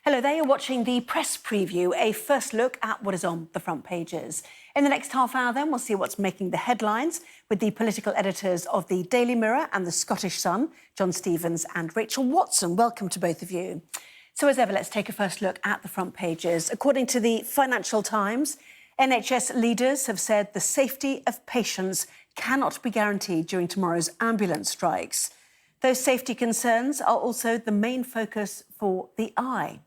Hello there, you're watching the press preview, a first look at what is on the front pages. In the next half hour then, we'll see what's making the headlines with the political editors of the Daily Mirror and the Scottish Sun, John Stevens and Rachel Watson. Welcome to both of you. So as ever, let's take a first look at the front pages. According to the Financial Times, NHS leaders have said the safety of patients cannot be guaranteed during tomorrow's ambulance strikes. Those safety concerns are also the main focus for The Eye.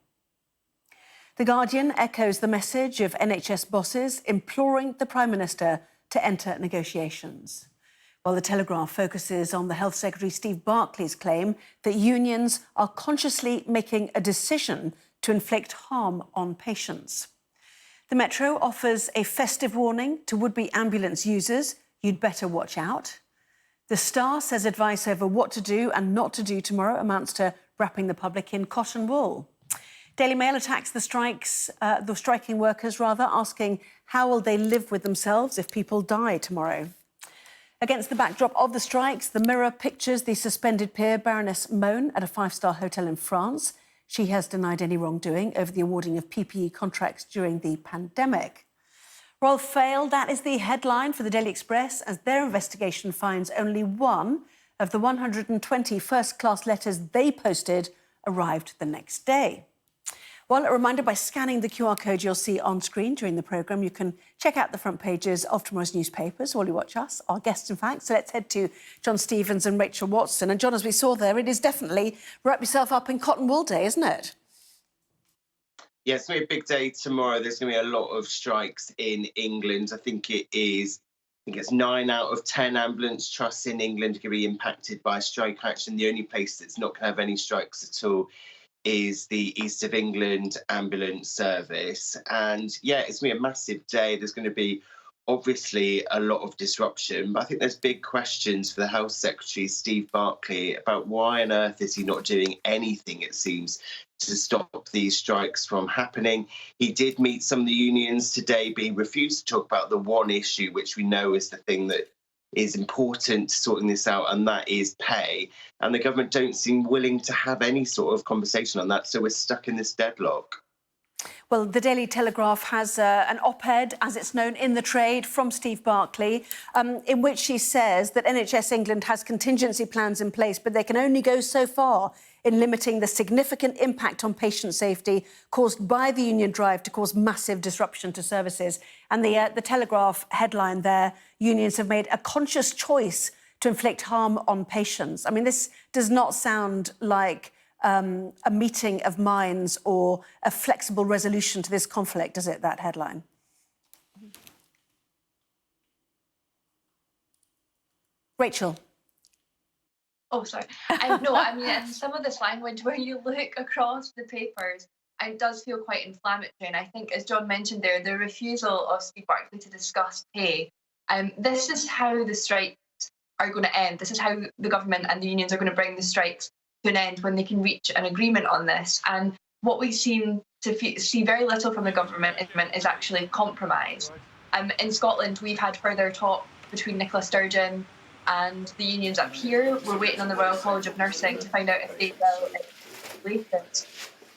The Guardian echoes the message of NHS bosses imploring the Prime Minister to enter negotiations. While the Telegraph focuses on the Health Secretary Steve Barclay's claim that unions are consciously making a decision to inflict harm on patients. The Metro offers a festive warning to would-be ambulance users: you'd better watch out. The Star says advice over what to do and not to do tomorrow amounts to wrapping the public in cotton wool. Daily Mail attacks the striking workers, asking how will they live with themselves if people die tomorrow. Against the backdrop of the strikes, the Mirror pictures the suspended peer Baroness Mone at a five-star hotel in France. She has denied any wrongdoing over the awarding of PPE contracts during the pandemic. Royal failed, that is the headline for the Daily Express, as their investigation finds only one of the 120 first-class letters they posted arrived the next day. Well, a reminder, by scanning the QR code you'll see on screen during the programme, you can check out the front pages of tomorrow's newspapers while you watch us, our guests, in fact. So let's head to John Stevens and Rachel Watson. And John, as we saw there, it is definitely wrap yourself up in cotton wool day, isn't it? Yeah, it's going to be a big day tomorrow. There's going to be a lot of strikes in England. I think it's 9 out of 10 ambulance trusts in England are going to be impacted by strike action. The only place that's not going to have any strikes at all is the East of England ambulance service. And yeah, it's going to be a massive day. There's going to be obviously a lot of disruption, but I think there's big questions for the Health Secretary, Steve Barclay, about why on earth is he not doing anything, it seems, to stop these strikes from happening. He did meet some of the unions today, but he refused to talk about the one issue, which we know is the thing that is important to sorting this out, and that is pay. And the government don't seem willing to have any sort of conversation on that, so we're stuck in this deadlock. Well, the Daily Telegraph has an op-ed, as it's known in the trade, from Steve Barclay, in which he says that NHS England has contingency plans in place, but they can only go so far in limiting the significant impact on patient safety caused by the union drive to cause massive disruption to services. And the Telegraph headline there, unions have made a conscious choice to inflict harm on patients. I mean, this does not sound like a meeting of minds or a flexible resolution to this conflict, does it, that headline? Rachel. Oh, sorry. No, I mean, in some of this language, where you look across the papers, it does feel quite inflammatory. And I think, as John mentioned there, the refusal of Steve Barclay to discuss pay, this is how the strikes are going to end. This is how the government and the unions are going to bring the strikes to an end, when they can reach an agreement on this. And what we seem to see very little from the government is actually compromise. In Scotland, we've had further talk between Nicola Sturgeon and the unions up here. We're waiting on the Royal College of Nursing to find out if they will accept the latest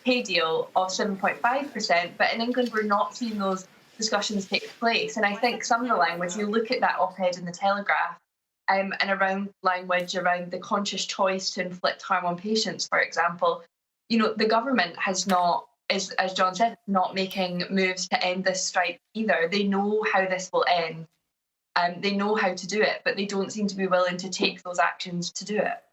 pay deal of 7.5%. But in England, we're not seeing those discussions take place. And I think some of the language, you look at that op-ed in the Telegraph, and around language around the conscious choice to inflict harm on patients, for example, you know, the government has not, as John said, not making moves to end this strike either. They know how this will end. They know how to do it, but they don't seem to be willing to take those actions to do it.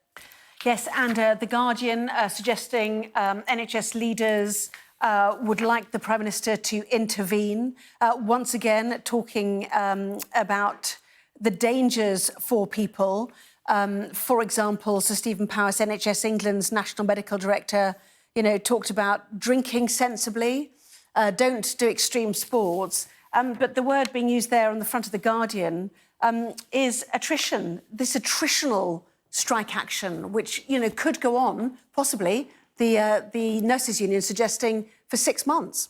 Yes, and The Guardian suggesting NHS leaders would like the Prime Minister to intervene. Once again, talking about the dangers for people. For example, Sir Stephen Powis, NHS England's National Medical Director, talked about drinking sensibly, don't do extreme sports. But the word being used there on the front of The Guardian is attrition, this attritional strike action, which, could go on, possibly, the nurses' union suggesting for 6 months.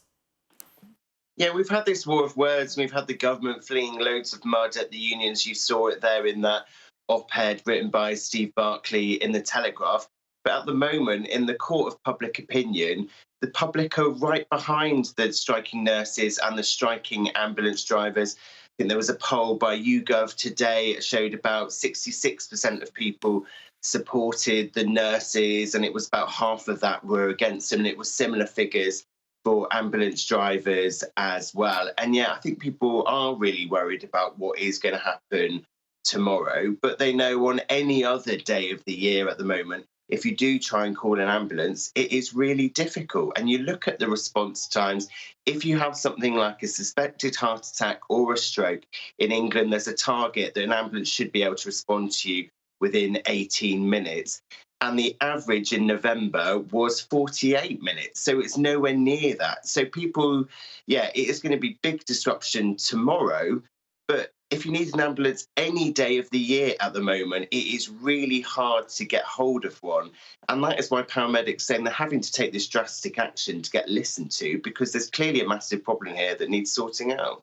Yeah, we've had this war of words. We've had the government flinging loads of mud at the unions. You saw it there in that op-ed written by Steve Barclay in the Telegraph. But at the moment, in the court of public opinion, the public are right behind the striking nurses and the striking ambulance drivers. I think there was a poll by YouGov today. It showed about 66% of people supported the nurses, and it was about half of that were against them. And it was similar figures for ambulance drivers as well. And yeah, I think people are really worried about what is going to happen tomorrow, but they know on any other day of the year at the moment, if you do try and call an ambulance, it is really difficult. And you look at the response times. If you have something like a suspected heart attack or a stroke in England, there's a target that an ambulance should be able to respond to you within 18 minutes. And the average in November was 48 minutes. So it's nowhere near that. So people, yeah, it is going to be big disruption tomorrow. But if you need an ambulance any day of the year at the moment, it is really hard to get hold of one. And that is why paramedics saying they're having to take this drastic action to get listened to, because there's clearly a massive problem here that needs sorting out.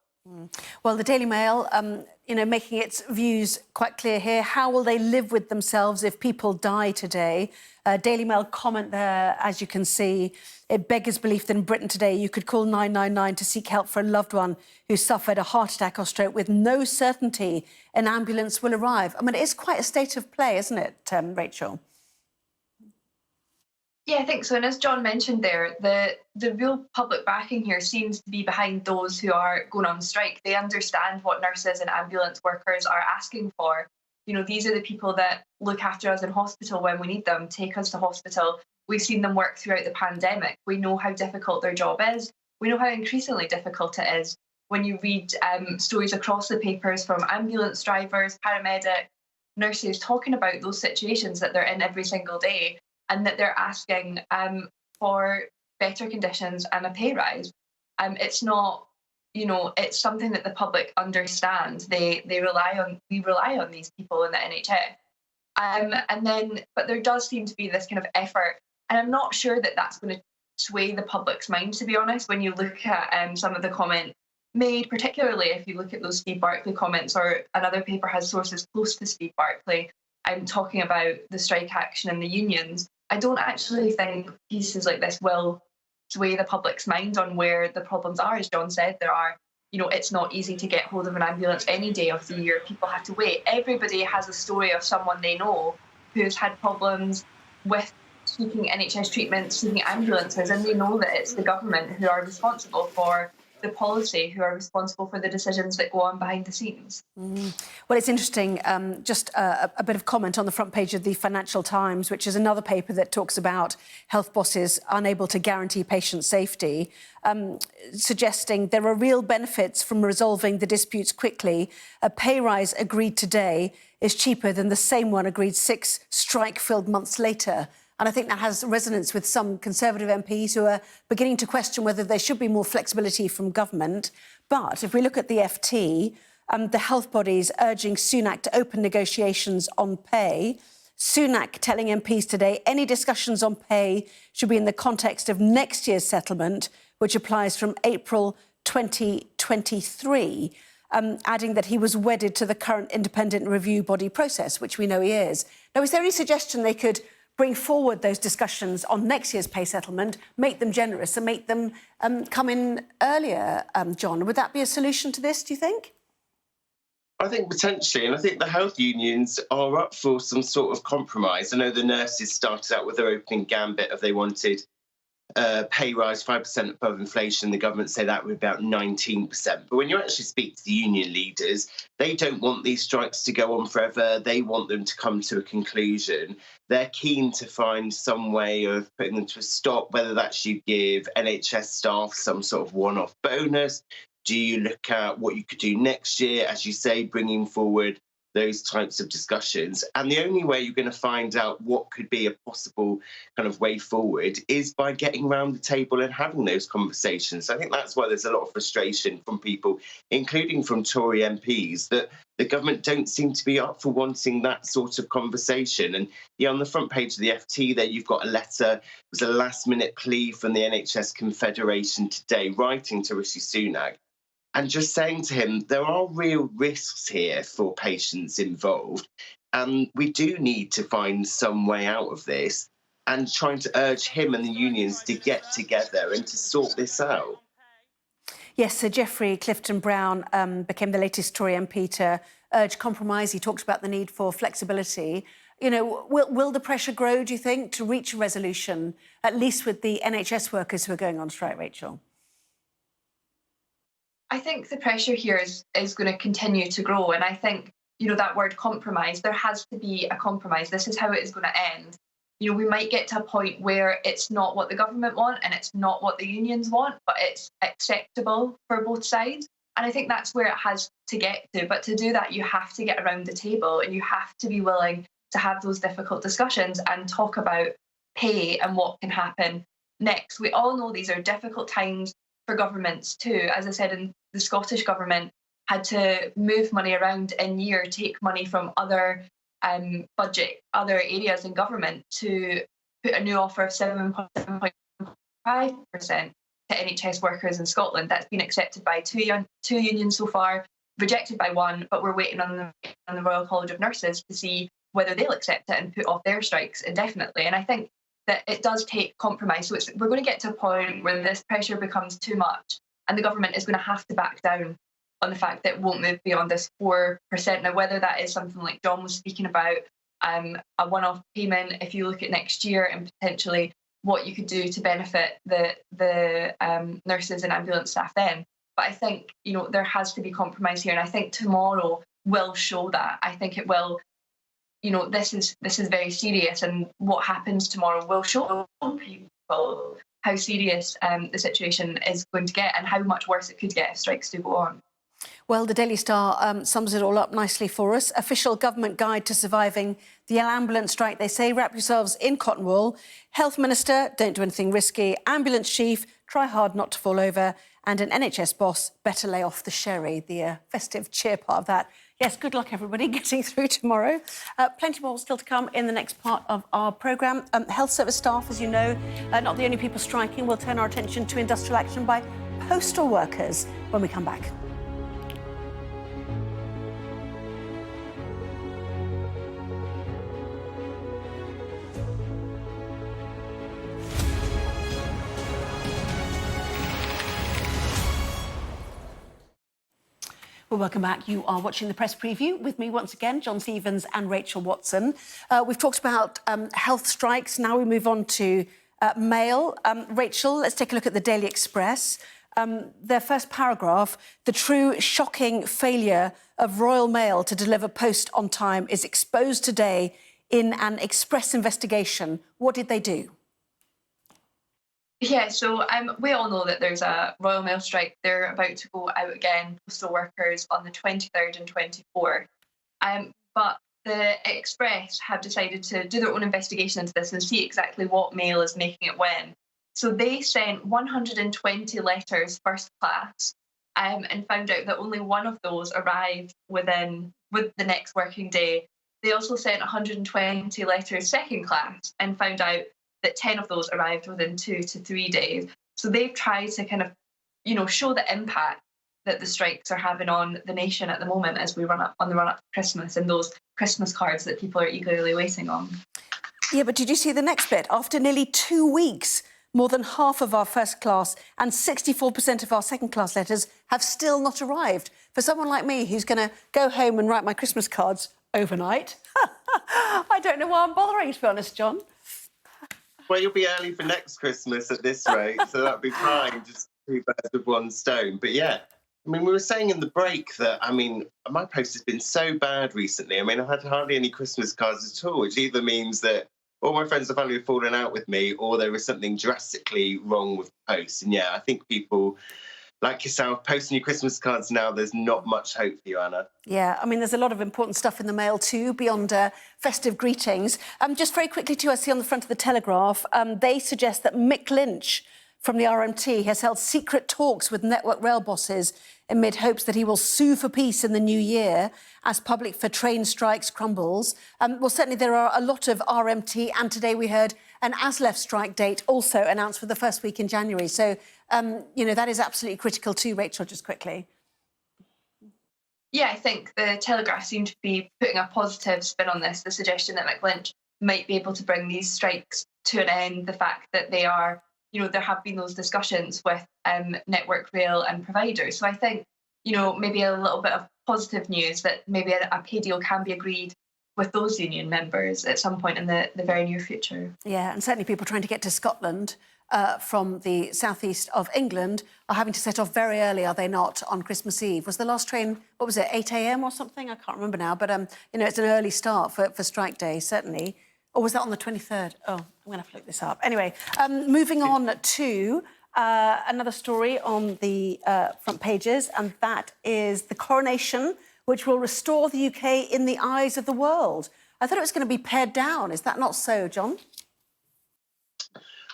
Well, the Daily Mail, making its views quite clear here. How will they live with themselves if people die today? Daily Mail comment there, as you can see. It beggars belief that in Britain today you could call 999 to seek help for a loved one who suffered a heart attack or stroke with no certainty an ambulance will arrive. I mean, it is quite a state of play, isn't it, Rachel? Yeah, I think so. And as John mentioned there, the real public backing here seems to be behind those who are going on strike. They understand what nurses and ambulance workers are asking for. You know, these are the people that look after us in hospital when we need them, take us to hospital. We've seen them work throughout the pandemic. We know how difficult their job is. We know how increasingly difficult it is. When you read stories across the papers from ambulance drivers, paramedics, nurses talking about those situations that they're in every single day, and that they're asking for better conditions and a pay rise. It's not, it's something that the public understands. We rely on these people in the NHS. But there does seem to be this kind of effort, and I'm not sure that that's going to sway the public's mind, to be honest, when you look at some of the comments made, particularly if you look at those Steve Barclay comments, or another paper has sources close to Steve Barclay, talking about the strike action and the unions. I don't actually think pieces like this will sway the public's mind on where the problems are. As John said, it's not easy to get hold of an ambulance any day of the year. People have to wait. Everybody has a story of someone they know who's had problems with seeking NHS treatment, seeking ambulances, and they know that it's the government who are responsible for the policy, who are responsible for the decisions that go on behind the scenes. Well, it's interesting, just a bit of comment on the front page of the Financial Times, which is another paper that talks about health bosses unable to guarantee patient safety, suggesting there are real benefits from resolving the disputes quickly. A pay rise agreed today is cheaper than the same one agreed 6 strike-filled months later. And I think that has resonance with some Conservative MPs who are beginning to question whether there should be more flexibility from government. But if we look at the FT, the health bodies urging Sunak to open negotiations on pay. Sunak telling MPs today any discussions on pay should be in the context of next year's settlement, which applies from April 2023, adding that he was wedded to the current independent review body process, which we know he is. Now, is there any suggestion they could bring forward those discussions on next year's pay settlement, make them generous and make them come in earlier, John? Would that be a solution to this, do you think? I think potentially, and I think the health unions are up for some sort of compromise. I know the nurses started out with their opening gambit of they wanted pay rise 5% above inflation. The government say that would be about 19%. But when you actually speak to the union leaders, they don't want these strikes to go on forever. They want them to come to a conclusion. They're keen to find some way of putting them to a stop, whether that's you give NHS staff some sort of one-off bonus. Do you look at what you could do next year, as you say, bringing forward those types of discussions? And the only way you're going to find out what could be a possible kind of way forward is by getting around the table and having those conversations. I think that's why there's a lot of frustration from people, including from Tory MPs, that the government don't seem to be up for wanting that sort of conversation. And yeah, on the front page of the FT there, you've got a letter. It was a last-minute plea from the NHS Confederation today, writing to Rishi Sunak, and just saying to him, there are real risks here for patients involved, and we do need to find some way out of this. and trying to urge him and the unions to get together and to sort this out. Yes, Sir Geoffrey Clifton Brown became the latest Tory MP to urge compromise. He talked about the need for flexibility. You know, will the pressure grow, do you think, to reach a resolution, at least with the NHS workers who are going on strike, Rachel? I think the pressure here is going to continue to grow. And I think, you know, that word compromise, there has to be a compromise. This is how it is going to end. You know, we might get to a point where it's not what the government want and it's not what the unions want, but it's acceptable for both sides. And I think that's where it has to get to. But to do that, you have to get around the table and you have to be willing to have those difficult discussions and talk about pay and what can happen next. We all know these are difficult times for governments too. As I said, in the Scottish government had to move money around in year, take money from other other areas in government to put a new offer of 7.5% to NHS workers in Scotland. That's been accepted by two unions so far, rejected by one, but we're waiting on the Royal College of Nurses to see whether they'll accept it and put off their strikes indefinitely. And I think that it does take compromise. So we're going to get to a point where this pressure becomes too much and the government is going to have to back down on the fact that it won't move beyond this 4%. Now, whether that is something like John was speaking about, a one-off payment, if you look at next year and potentially what you could do to benefit the nurses and ambulance staff then. But I think, you know, there has to be compromise here. And I think tomorrow will show that. I think it will, you know, this is very serious. And what happens tomorrow will show people how serious the situation is going to get and how much worse it could get if strikes do go on. Well, the Daily Star sums it all up nicely for us. Official government guide to surviving the ambulance strike. They say, wrap yourselves in cotton wool. Health Minister, don't do anything risky. Ambulance Chief, try hard not to fall over. And an NHS boss, better lay off the sherry, the festive cheer part of that. Yes, good luck, everybody, getting through tomorrow. Plenty more still to come in the next part of our programme. Health service staff, as you know, not the only people striking. We'll turn our attention to industrial action by postal workers when we come back. Well, welcome back. You are watching the press preview with me once again, John Stevens and Rachel Watson. We've talked about health strikes. Now we move on to mail. Rachel, let's take a look at the Daily Express. Their first paragraph, the true shocking failure of Royal Mail to deliver post on time is exposed today in an Express investigation. What did they do? Yeah, so we all know that there's a Royal Mail strike. They're about to go out again, postal workers, on the 23rd and 24th. But the Express have decided to do their own investigation into this and see exactly what mail is making it when. So they sent 120 letters first class and found out that only one of those arrived with the next working day. They also sent 120 letters second class and found out that 10 of those arrived within 2 to 3 days. So they've tried to kind of, you know, show the impact that the strikes are having on the nation at the moment as we run up to Christmas and those Christmas cards that people are eagerly waiting on. Yeah, but did you see the next bit? After nearly 2 weeks, more than half of our first class and 64% of our second class letters have still not arrived. For someone like me who's going to go home and write my Christmas cards overnight, I don't know why I'm bothering, to be honest, John. Well, you'll be early for next Christmas at this rate, so that'd be fine. Just 2 birds with one stone. But yeah, I mean, we were saying in the break that, I mean, my post has been so bad recently. I mean, I've had hardly any Christmas cards at all, which either means that all my friends have finally fallen out with me or there was something drastically wrong with the post. And yeah, I think people like yourself posting your Christmas cards now, there's not much hope for you, Anna. Yeah, I mean, there's a lot of important stuff in the mail too, beyond festive greetings. Just very quickly too, I see on the front of the Telegraph, they suggest that Mick Lynch from the RMT has held secret talks with Network Rail bosses amid hopes that he will sue for peace in the new year as public for train strikes crumbles. Well, certainly there are a lot of RMT, and today we heard an ASLEF strike date also announced for the first week in January. So, you know, that is absolutely critical too, Rachel, just quickly. Yeah, I think the Telegraph seem to be putting a positive spin on this, the suggestion that Mick Lynch might be able to bring these strikes to an end. The fact that they are, there have been those discussions with Network Rail and providers. So I think, maybe a little bit of positive news that maybe a pay deal can be agreed with those union members at some point in the very near future. Yeah, and certainly people trying to get to Scotland from the southeast of England are having to set off very early, are they not, on Christmas Eve? Was the last train, what was it, 8 a.m. or something? I can't remember now, but, it's an early start for strike day, certainly. Or was that on the 23rd? Oh, I'm going to have to look this up. Anyway, moving on to another story on the front pages, and that is the coronation, which will restore the UK in the eyes of the world. I thought it was going to be pared down. Is that not so, John?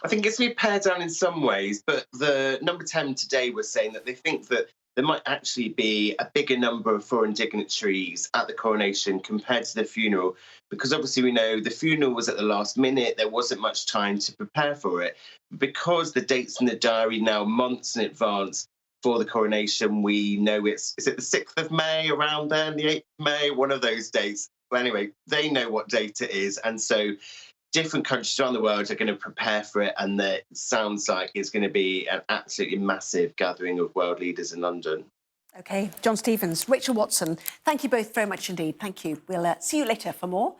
I think it's been pared down in some ways, but the Number 10 today was saying that they think that there might actually be a bigger number of foreign dignitaries at the coronation compared to the funeral, because obviously we know the funeral was at the last minute. There wasn't much time to prepare for it. Because the date's in the diary now months in advance for the coronation, we know is it the 6th of May, around then, the 8th of May, one of those dates. But anyway, they know what date it is. And so different countries around the world are going to prepare for it, and it sounds like it's going to be an absolutely massive gathering of world leaders in London. OK, John Stevens, Rachel Watson, thank you both very much indeed. Thank you. We'll see you later for more.